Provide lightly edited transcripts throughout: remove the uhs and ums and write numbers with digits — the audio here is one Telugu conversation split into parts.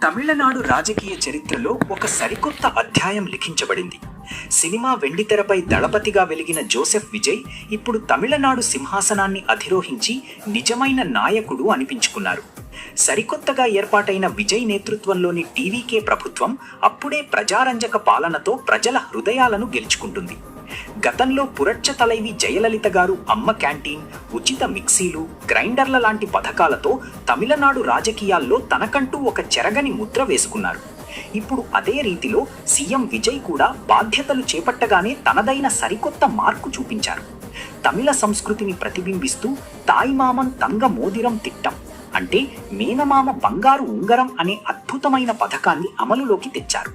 తమిళనాడు రాజకీయ చరిత్రలో ఒక సరికొత్త అధ్యాయం లిఖించబడింది. సినిమా వెండితెరపై దళపతిగా వెలిగిన జోసెఫ్ విజయ్ ఇప్పుడు తమిళనాడు సింహాసనాన్ని అధిరోహించి నిజమైన నాయకుడు అనిపించుకున్నారు. సరికొత్తగా ఏర్పాటైన విజయ్ నేతృత్వంలోని టీవీకే ప్రభుత్వం అప్పుడే ప్రజారంజక పాలనతో ప్రజల హృదయాలను గెలుచుకుంటుంది. గతంలో పురచ్చ తలైవి జయలలిత గారు అమ్మ క్యాంటీన్, ఉచిత మిక్సీలు, గ్రైండర్ల లాంటి పథకాలతో తమిళనాడు రాజకీయాల్లో తనకంటూ ఒక చెరగని ముద్ర వేసుకున్నారు. ఇప్పుడు అదే రీతిలో సీఎం విజయ్ కూడా బాధ్యతలు చేపట్టగానే తనదైన సరికొత్త మార్కు చూపించారు. తమిళ సంస్కృతిని ప్రతిబింబిస్తూ తాయిమామన్ తంగ మోదిరం తిట్టం అంటే మేనమామ బంగారు ఉంగరం అనే అద్భుతమైన పథకాన్ని అమలులోకి తెచ్చారు.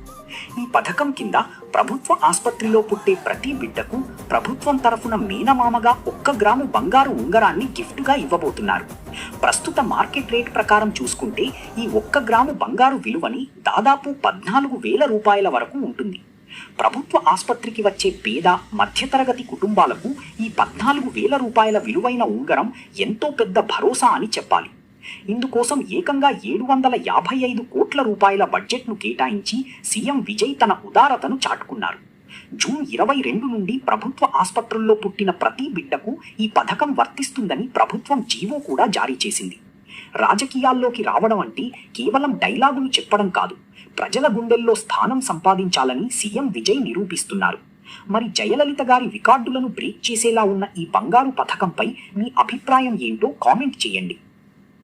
ఈ పథకం కింద ప్రభుత్వ ఆసుపత్రిలో పుట్టే ప్రతి బిడ్డకు ప్రభుత్వం తరఫున మేనమామగా 1 గ్రాము బంగారు ఉంగరాన్ని గిఫ్ట్గా ఇవ్వబోతున్నారు. ప్రస్తుత మార్కెట్ రేట్ ప్రకారం చూసుకుంటే ఈ 1 గ్రాము బంగారు విలువని దాదాపు 14,000 రూపాయల వరకు ఉంటుంది. ప్రభుత్వ ఆసుపత్రికి వచ్చే పేద మధ్యతరగతి కుటుంబాలకు ఈ 14,000 రూపాయల విలువైన ఉంగరం ఎంతో పెద్ద భరోసా అని చెప్పాలి. ఇందుకోసం ఏకంగా 755 కోట్ల రూపాయల బడ్జెట్ను కేటాయించి సీఎం విజయ్ తన ఉదారతను చాటుకున్నారు. జూన్ 22 నుండి ప్రభుత్వ ఆసుపత్రుల్లో పుట్టిన ప్రతి బిడ్డకు ఈ పథకం వర్తిస్తుందని ప్రభుత్వం జీవో కూడా జారీ చేసింది. రాజకీయాల్లోకి రావడం అంటే కేవలం డైలాగులు చెప్పడం కాదు, ప్రజల గుండెల్లో స్థానం సంపాదించాలని సీఎం విజయ్ నిరూపిస్తున్నారు. మరి జయలలిత గారి రికార్డులను బ్రేక్ చేసేలా ఉన్న ఈ బంగారు పథకంపై మీ అభిప్రాయం ఏంటో కామెంట్ చేయండి.